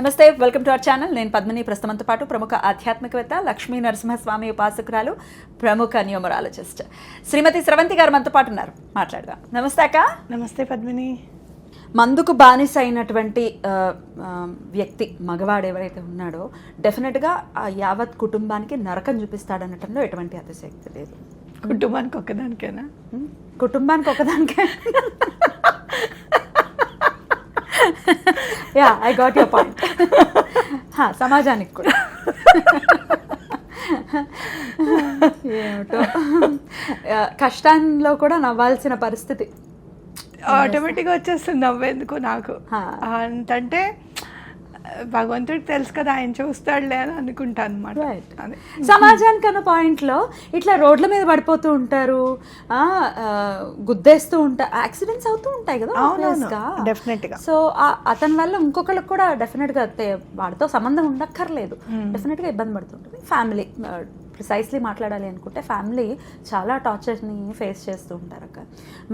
నమస్తే, welcome to our channel. నేను పద్మిని. ప్రస్తుతంతో పాటు ప్రముఖ ఆధ్యాత్మికవేత్త, లక్ష్మీ నరసింహస్వామి ఉపాసకురాలు, ప్రముఖ న్యూమరాలజిస్ట్ శ్రీమతి స్రవంతి గారు మనతో పాటు ఉన్నారు. మాట్లాడదాం. నమస్తే అక్క. నమస్తే పద్మిని. మందుకు బానిస అయినటువంటి వ్యక్తి, మగవాడు ఎవరైతే ఉన్నాడో డెఫినెట్గా యావత్ కుటుంబానికి నరకం చూపిస్తాడనటంలో ఎటువంటి అతిశక్తి లేదు. కుటుంబానికి ఒక్కదానికేనా? కుటుంబానికి ఒక్కదానికే. Yeah, I got your point. సమాజానికి కూడా ఏమిటో కష్టాల్లో కూడా నవ్వాల్సిన పరిస్థితి ఆటోమేటిక్గా వచ్చేస్తుంది నవ్వేందుకు నాకు. అంటే భగవంతుడికి తెలుసు కదా, ఆయన చూస్తాడులే అని అనుకుంటాను అనమాట. సమాజానికి అన్న పాయింట్లో ఇట్లా రోడ్ల మీద పడిపోతూ ఉంటారు, గుద్దేస్తూ ఉంటారు, యాక్సిడెంట్స్ అవుతూ ఉంటాయి కదా డెఫినెట్గా. సో అతని వల్ల ఇంకొకళ్ళకి కూడా డెఫినెట్గా వాడితో సంబంధం ఉండక్కర్లేదు, డెఫినెట్గా ఇబ్బంది పడుతుంటుంది. ఫ్యామిలీ ప్రిసైస్లీ మాట్లాడాలి అనుకుంటే ఫ్యామిలీ చాలా టార్చర్ని ఫేస్ చేస్తూ ఉంటారు అక్క.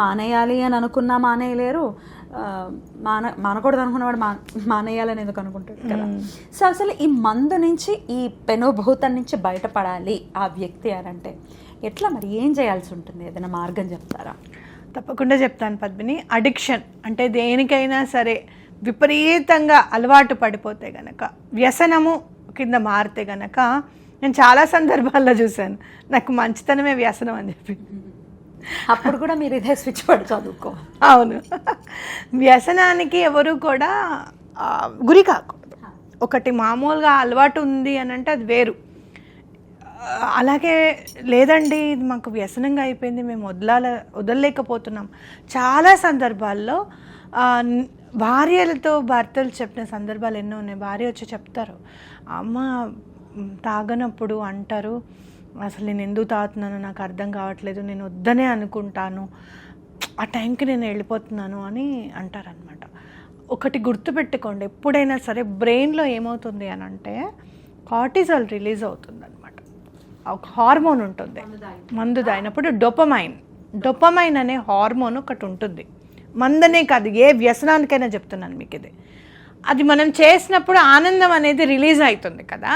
మానేయాలి అని అనుకున్నా మానేయలేరు, మానకూడదు అనుకున్నవాడు మానేయాలని ఎందుకు అనుకుంటాడు కదా. సో అసలు ఈ మందు నుంచి, ఈ పెనుభూతం నుంచి బయటపడాలి ఆ వ్యక్తి అని అంటే ఎట్లా, మరి ఏం చేయాల్సి ఉంటుంది? ఏదైనా మార్గం చెప్తారా? తప్పకుండా చెప్తాను పద్మిని. అడిక్షన్ అంటే దేనికైనా సరే విపరీతంగా అలవాటు పడిపోతే గనక, వ్యసనము కింద మారితే గనక, నేను చాలా సందర్భాల్లో చూశాను నాకు మంచితనమే వ్యసనం అని చెప్పి. అప్పుడు కూడా మీరు ఇదే స్విచ్ పడి చదువుకో. అవును, వ్యసనానికి ఎవరు కూడా గురి కాకూడదు. ఒకటి మామూలుగా అలవాటు ఉంది అని అంటే అది వేరు. అలాగే లేదండి ఇది మాకు వ్యసనంగా అయిపోయింది, మేము వదలలేకపోతున్నాం. చాలా సందర్భాల్లో భార్యలతో భర్తలు చెప్పిన సందర్భాలు ఎన్నో ఉన్నాయి. భార్య వచ్చి చెప్తారు, అమ్మ తాగనప్పుడు అంటారు, అసలు నేను ఎందుకు తాగుతున్నానో నాకు అర్థం కావట్లేదు, నేను వద్దనే అనుకుంటాను, ఆ టైంకి నేను వెళ్ళిపోతున్నాను అని అంటారనమాట. ఒకటి గుర్తుపెట్టుకోండి, ఎప్పుడైనా సరే బ్రెయిన్లో ఏమవుతుంది అని అంటే కార్టిజాల్ రిలీజ్ అవుతుంది అనమాట. ఒక హార్మోన్ ఉంటుంది మందు తాగినప్పుడు, డొపమైన్ అనే హార్మోన్ ఒకటి ఉంటుంది. మందనే కాదు, ఏ వ్యసనానికైనా చెప్తున్నాను మీకు ఇది. అది మనం చేసినప్పుడు ఆనందం అనేది రిలీజ్ అవుతుంది కదా.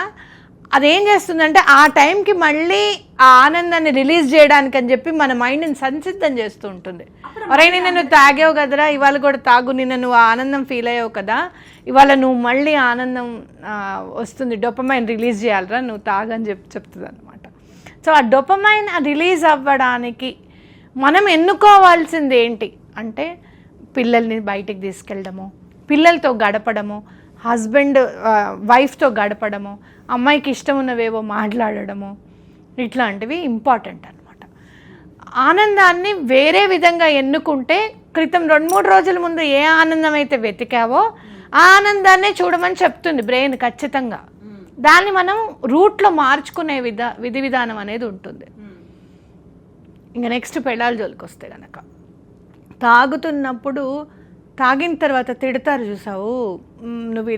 అదేం చేస్తుందంటే ఆ టైంకి మళ్ళీ ఆ ఆనందాన్ని రిలీజ్ చేయడానికి అని చెప్పి మన మైండ్ని సంసిద్ధం చేస్తూ ఉంటుంది. ఎవరైనా నువ్వు తాగావు కదరా, ఇవాళ కూడా తాగు, నిన్న నువ్వు ఆనందం ఫీల్ అయ్యావు కదా, ఇవాళ నువ్వు మళ్ళీ ఆనందం వస్తుంది, డొపమైన్ రిలీజ్ చేయాలరా, నువ్వు తాగని చెప్తుంది అనమాట. సో ఆ డొపమైన్ రిలీజ్ అవ్వడానికి మనం ఎన్నుకోవాల్సింది ఏంటి అంటే, పిల్లల్ని బయటికి తీసుకెళ్ళడము, పిల్లలతో గడపడము, హస్బెండ్ వైఫ్తో గడపడము, అమ్మాయికి ఇష్టం ఉన్నవేవో మాట్లాడడము, ఇట్లాంటివి ఇంపార్టెంట్ అనమాట. ఆనందాన్ని వేరే విధంగా ఎన్నుకుంటే, క్రితం 2-3 రోజుల ముందు ఏ ఆనందం అయితే వెతికావో ఆ ఆనందాన్నే చూడమని చెప్తుంది బ్రెయిన్ ఖచ్చితంగా. దాన్ని మనం రూట్లో మార్చుకునే విధి విధానం అనేది ఉంటుంది. ఇంకా నెక్స్ట్ పెళ్ళాల జోలికి వస్తే కనుక, తాగుతున్నప్పుడు తాగిన తర్వాత తిడతారు చూసావు, నువ్వు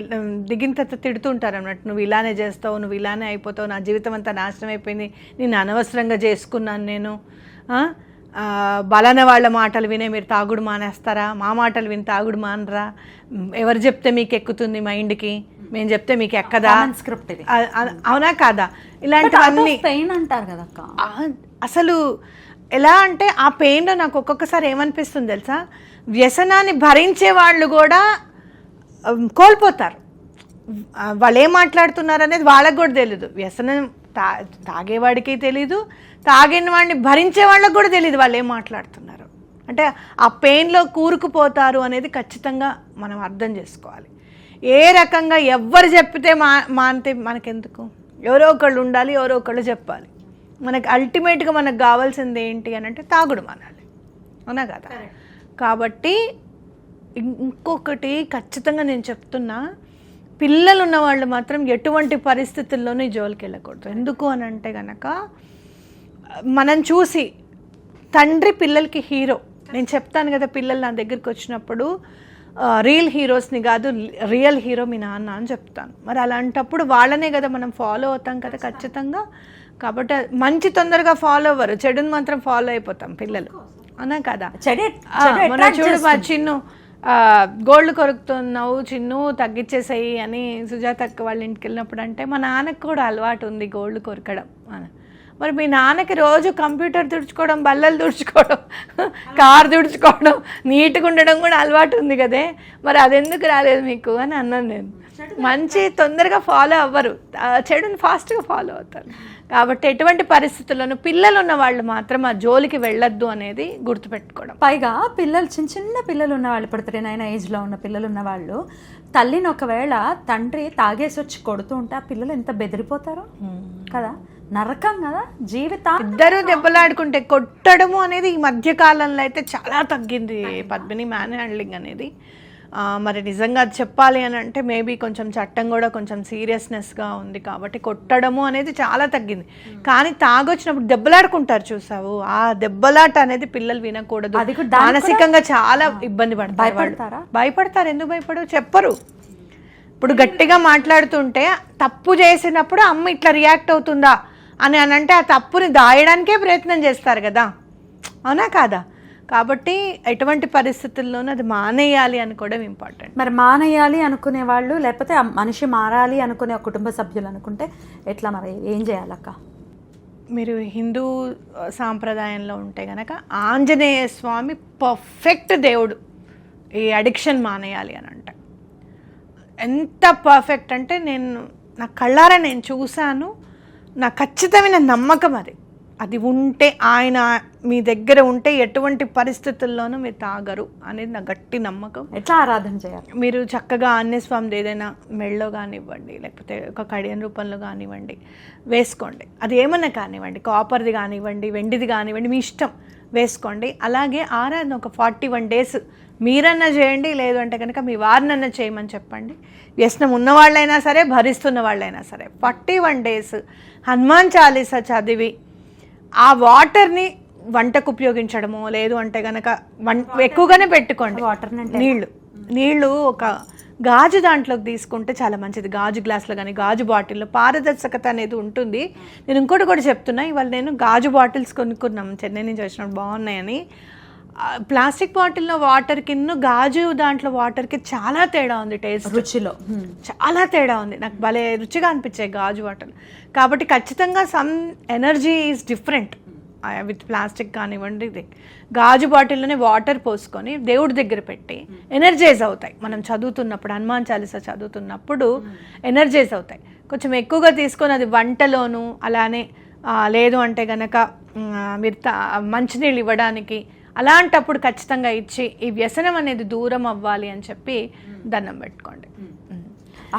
దిగిన తర్వాత తిడుతుంటారు అన్నట్టు, నువ్వు ఇలానే చేస్తావు, నువ్వు ఇలానే అయిపోతావు, నా జీవితం అంతా నాశనం అయిపోయింది, నేను అనవసరంగా చేసుకున్నాను, నేను బలాన వాళ్ళ మాటలు వినే మీరు తాగుడు మానేస్తారా, మా మాటలు విని తాగుడు మానరా, ఎవరు చెప్తే మీకు ఎక్కుతుంది మైండ్కి, మేము చెప్తే మీకు ఎక్కదా, స్క్రిప్ట్ ఇది అవునా కాదా, ఇలాంటివన్నీ పెయిన్ అంటారు కదా. అసలు ఎలా అంటే ఆ పెయిన్లో నాకు ఒక్కొక్కసారి ఏమనిపిస్తుంది తెలుసా, వ్యసనాన్ని భరించే వాళ్ళు కూడా కోల్పోతారు. వాళ్ళు ఏం మాట్లాడుతున్నారు అనేది వాళ్ళకు కూడా తెలీదు. వ్యసనం తాగేవాడికి తెలీదు, తాగిన వాడిని భరించే వాళ్ళకు కూడా తెలీదు వాళ్ళు ఏం మాట్లాడుతున్నారు. అంటే ఆ పెయిన్లో కూరుకుపోతారు అనేది ఖచ్చితంగా మనం అర్థం చేసుకోవాలి. ఏ రకంగా ఎవరు చెప్పితే మానితే మనకెందుకు, ఎవరో ఒకళ్ళు ఉండాలి, ఎవరో ఒకళ్ళు చెప్పాలి. మనకు అల్టిమేట్గా మనకు కావాల్సింది ఏంటి అని అంటే తాగుడు మానాలి, అవునా కదా. కాబట్టి ఇంకొకటి ఖచ్చితంగా నేను చెప్తున్నా, పిల్లలు ఉన్న వాళ్ళు మాత్రం ఎటువంటి పరిస్థితుల్లోనూ జోలికి వెళ్ళకూడదు. ఎందుకు అని అంటే కనుక, మనం చూసి తండ్రి పిల్లలకి హీరో. నేను చెప్తాను కదా, పిల్లలు నా దగ్గరికి వచ్చినప్పుడు రియల్ హీరోస్ని కాదు, రియల్ హీరో మీ నాన్న అని చెప్తాను. మరి అలాంటప్పుడు వాళ్ళనే కదా మనం ఫాలో అవుతాం కదా ఖచ్చితంగా. కాబట్టి మంచి తొందరగా ఫాలో అవ్వరు, చెడుని మాత్రం ఫాలో అయిపోతాం పిల్లలు, అవునా కదా. మన చూడు మా చిన్ను గోల్డ్ కొరుకుతున్నావు చిన్ను తగ్గించేసేయి అని సుజాత అక్క వాళ్ళ ఇంటికి వెళ్ళినప్పుడు అంటే మా నాన్నకు కూడా అలవాటు ఉంది గోల్డ్ కొరకడం అని. మరి మీ నాన్నకి రోజు కంప్యూటర్ తుడుచుకోవడం, బల్లలు తుడుచుకోవడం, కార్ తుడుచుకోవడం, నీట్గా ఉండడం కూడా అలవాటు ఉంది కదే, మరి అదెందుకు రాలేదు మీకు అని అన్నాను నేను. మంచి తొందరగా ఫాలో అవ్వరు, చెడుని ఫాస్ట్గా ఫాలో అవుతారు. కాబట్టి ఎటువంటి పరిస్థితుల్లోనూ పిల్లలు ఉన్న వాళ్ళు మాత్రం ఆ జోలికి వెళ్ళొద్దు అనేది గుర్తుపెట్టుకోవడం. పైగా పిల్లలు చిన్న చిన్న పిల్లలు ఉన్నవాళ్ళు, ఇప్పుడు 3-9 ఏజ్లో ఉన్న పిల్లలు ఉన్నవాళ్ళు తల్లిని ఒకవేళ తండ్రి తాగేసి వచ్చి కొడుతూ ఉంటే ఆ పిల్లలు ఎంత బెదిరిపోతారో కదా, నరకం కదా జీవితం. ఇద్దరు దెబ్బలాడుకుంటే కొట్టడము అనేది ఈ మధ్య కాలంలో అయితే చాలా తగ్గింది పద్మిని, మ్యాన్ హ్యాండ్లింగ్ అనేది. మరి నిజంగా అది చెప్పాలి అని అంటే మేబీ కొంచెం చట్టం కూడా కొంచెం సీరియస్నెస్గా ఉంది కాబట్టి కొట్టడము అనేది చాలా తగ్గింది. కానీ తాగొచ్చినప్పుడు దెబ్బలాడుకుంటారు చూసావు, ఆ దెబ్బలాట అనేది పిల్లలు వినకూడదు. మానసికంగా చాలా ఇబ్బంది పడతారు. భయపడతారు. ఎందుకు భయపడరు చెప్పరు. ఇప్పుడు గట్టిగా మాట్లాడుతుంటే తప్పు చేసినప్పుడు అమ్మ ఇట్లా రియాక్ట్ అవుతుందా అని అంటే ఆ తప్పుని దాయడానికే ప్రయత్నం చేస్తారు కదా, అవునా కాదా? కాబట్టి ఎటువంటి పరిస్థితుల్లోనూ అది మానేయాలి అనుకోవడం ఇంపార్టెంట్. మరి మానేయాలి అనుకునే వాళ్ళు, లేకపోతే మనిషి మారాలి అనుకునే కుటుంబ సభ్యులు అనుకుంటే ఎట్లా, మరి ఏం చేయాలక్క? మీరు హిందూ సాంప్రదాయంలో ఉంటే కనుక ఆంజనేయ స్వామి పర్ఫెక్ట్ దేవుడు ఈ అడిక్షన్ మానేయాలి అని అంటే. ఎంత పర్ఫెక్ట్ అంటే నేను నా కళ్ళారా నేను చూశాను, నా ఖచ్చితమైన నమ్మకం అది ఉంటే, ఆయన మీ దగ్గర ఉంటే ఎటువంటి పరిస్థితుల్లోనూ మీరు తాగరు అనేది నా గట్టి నమ్మకం. ఎట్లా ఆరాధన చేయాలి? మీరు చక్కగా ఆంజనేయస్వామిది ఏదైనా మెళ్ళో కానివ్వండి, లేకపోతే ఒక కడియం రూపంలో కానివ్వండి వేసుకోండి, అది ఏమన్నా కానివ్వండి, కాపర్ది కానివ్వండి, వెండిది కానివ్వండి, మీ ఇష్టం వేసుకోండి. అలాగే ఆరాధన ఒక 41 days మీరన్నా చేయండి, లేదు అంటే కనుక మీ వారినన్నా చేయమని చెప్పండి. వ్యసనం ఉన్నవాళ్ళైనా సరే, భరిస్తున్న వాళ్ళైనా సరే 41 days హనుమాన్ చాలీసా చదివి ఆ వాటర్ని వంటకు ఉపయోగించడము, లేదు అంటే కనుక ఎక్కువగానే పెట్టుకోండి. నీళ్ళు ఒక గాజు దాంట్లోకి తీసుకుంటే చాలా మంచిది. గాజు గ్లాసులో కానీ గాజు బాటిల్లో పారదర్శకత అనేది ఉంటుంది. నేను ఇంకోటి కూడా చెప్తున్నా, ఇవాళ నేను గాజు బాటిల్స్ కొనుక్కున్నాం చెన్నై నుంచి వచ్చినప్పుడు, బాగున్నాయని. ప్లాస్టిక్ బాటిల్లో వాటర్ కింద గాజు దాంట్లో వాటర్కి చాలా తేడా ఉంది, టేస్ట్ రుచిలో చాలా తేడా ఉంది. నాకు భలే రుచిగా అనిపించాయి గాజు వాటర్. కాబట్టి ఖచ్చితంగా some energy is different with plastic కానివ్వండి. ఇది గాజు బాటిల్లోనే వాటర్ పోసుకొని దేవుడి దగ్గర పెట్టి ఎనర్జైజ్ అవుతాయి. మనం చదువుతున్నప్పుడు, హనుమాన్ చాలీసా చదువుతున్నప్పుడు ఎనర్జైజ్ అవుతాయి. కొంచెం ఎక్కువగా తీసుకొని అది వంటలోను, అలానే లేదు అంటే గనక మీరు మంచినీళ్ళు ఇవ్వడానికి, అలాంటప్పుడు ఖచ్చితంగా ఇచ్చి ఈ వ్యసనం అనేది దూరం అవ్వాలి అని చెప్పి దండం పెట్టుకోండి.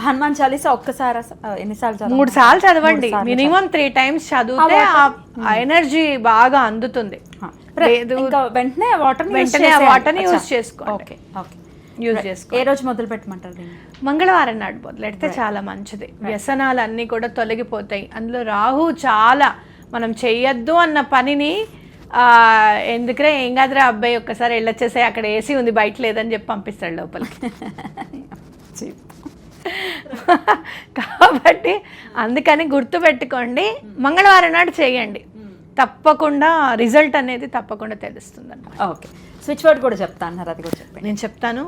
హనుమాన్ చాలీసా ఒక్కసారి ఎన్నిసార్లు? 3 సార్లు చదవండి. మినిమం 3 times చదివితే ఆ ఎనర్జీ బాగా అందుతుంది. వెంటనే వాటర్ని యూజ్ చేసుకోండి. ఏ రోజు మొదలు పెట్టమంటారు? మంగళవారం నాడు మొదలెడితే చాలా మంచిది. వ్యసనాలన్నీ కూడా తొలగిపోతాయి. అందులో రాహు చాలా, మనం చెయ్యొద్దు అన్న పనిని ఎందుకనే ఏం కాదురా అబ్బాయి ఒక్కసారి వెళ్ళొచ్చేసే, అక్కడ ఏసీ ఉంది బయట లేదని చెప్పి పంపిస్తాడు లోపలికి. కాబట్టి అందుకని గుర్తుపెట్టుకోండి, మంగళవారం నాడు చేయండి, తప్పకుండా రిజల్ట్ అనేది తప్పకుండా తెలుస్తుంది అన్నమాట. ఓకే, స్విచ్ వర్డ్ కూడా చెప్తా అన్నారు, అది కూడా చెప్పండి. నేను చెప్తాను.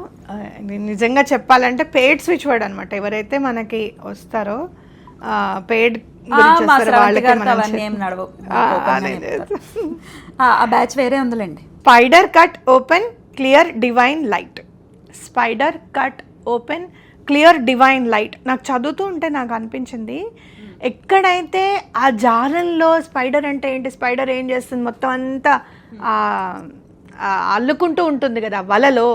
నిజంగా చెప్పాలంటే పెయిడ్ స్విచ్ వర్డ్ అనమాట. ఎవరైతే మనకి వస్తారో పెయిడ్ బ్యాచ్ వేరే ఉందిలేండి. Spider cut open clear divine light. Spider cut open clear divine light. నాకు చదువుతూ ఉంటే నాకు అనిపించింది, ఎక్కడైతే ఆ జాలంలో స్పైడర్ అంటే ఏంటి, స్పైడర్ ఏం చేస్తుంది, మొత్తం అంతా అల్లుకుంటూ ఉంటుంది కదా వలలో,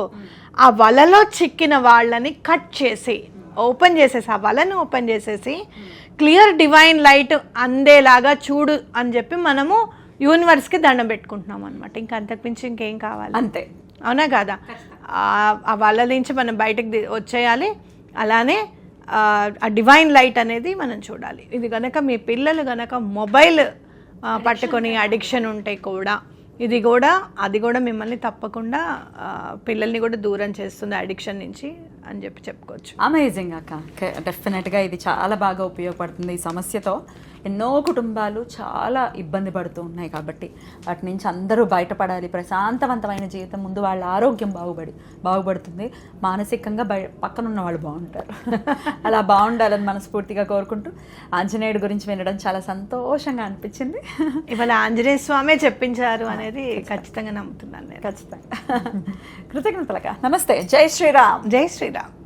ఆ వలలో చిక్కిన వాళ్ళని కట్ చేసి ఓపెన్ చేసేసి, ఆ వలను ఓపెన్ చేసేసి క్లియర్ డివైన్ లైట్ అందేలాగా చూడు అని చెప్పి మనము యూనివర్స్కి దండం పెట్టుకుంటున్నాం అనమాట. ఇంకా అంతకుమించి ఇంకేం కావాలి? అంతే, అవునా కాదా? ఆ వాళ్ళ నుంచి మనం బయటకు వచ్చేయాలి. అలానే ఆ డివైన్ లైట్ అనేది మనం చూడాలి. ఇది కనుక మీ పిల్లలు కనుక మొబైల్ పట్టుకొని అడిక్షన్ ఉంటే కూడా అది కూడా మిమ్మల్ని తప్పకుండా పిల్లల్ని కూడా దూరం చేస్తుంది అడిక్షన్ నుంచి అని చెప్పుకోవచ్చు. అమేజింగ్ అక్క, డెఫినెట్గా ఇది చాలా బాగా ఉపయోగపడుతుంది ఈ సమస్యతో. ఎన్నో కుటుంబాలు చాలా ఇబ్బంది పడుతూ ఉన్నాయి కాబట్టి వాటి నుంచి అందరూ బయటపడాలి, ప్రశాంతవంతమైన జీవితం, ముందు వాళ్ళ ఆరోగ్యం బాగుపడుతుంది, మానసికంగా పక్కన ఉన్న వాళ్ళు బాగుంటారు. అలా బాగుండాలని మనస్ఫూర్తిగా కోరుకుంటూ ఆంజనేయుడి గురించి వినడం చాలా సంతోషంగా అనిపించింది. ఇవాళ ఆంజనేయ స్వామే చెప్పించారు అనేది ఖచ్చితంగా నమ్ముతున్నాను నేను. ఖచ్చితంగా. కృతజ్ఞతలుగా నమస్తే. జై శ్రీరామ్. జై శ్రీరామ్.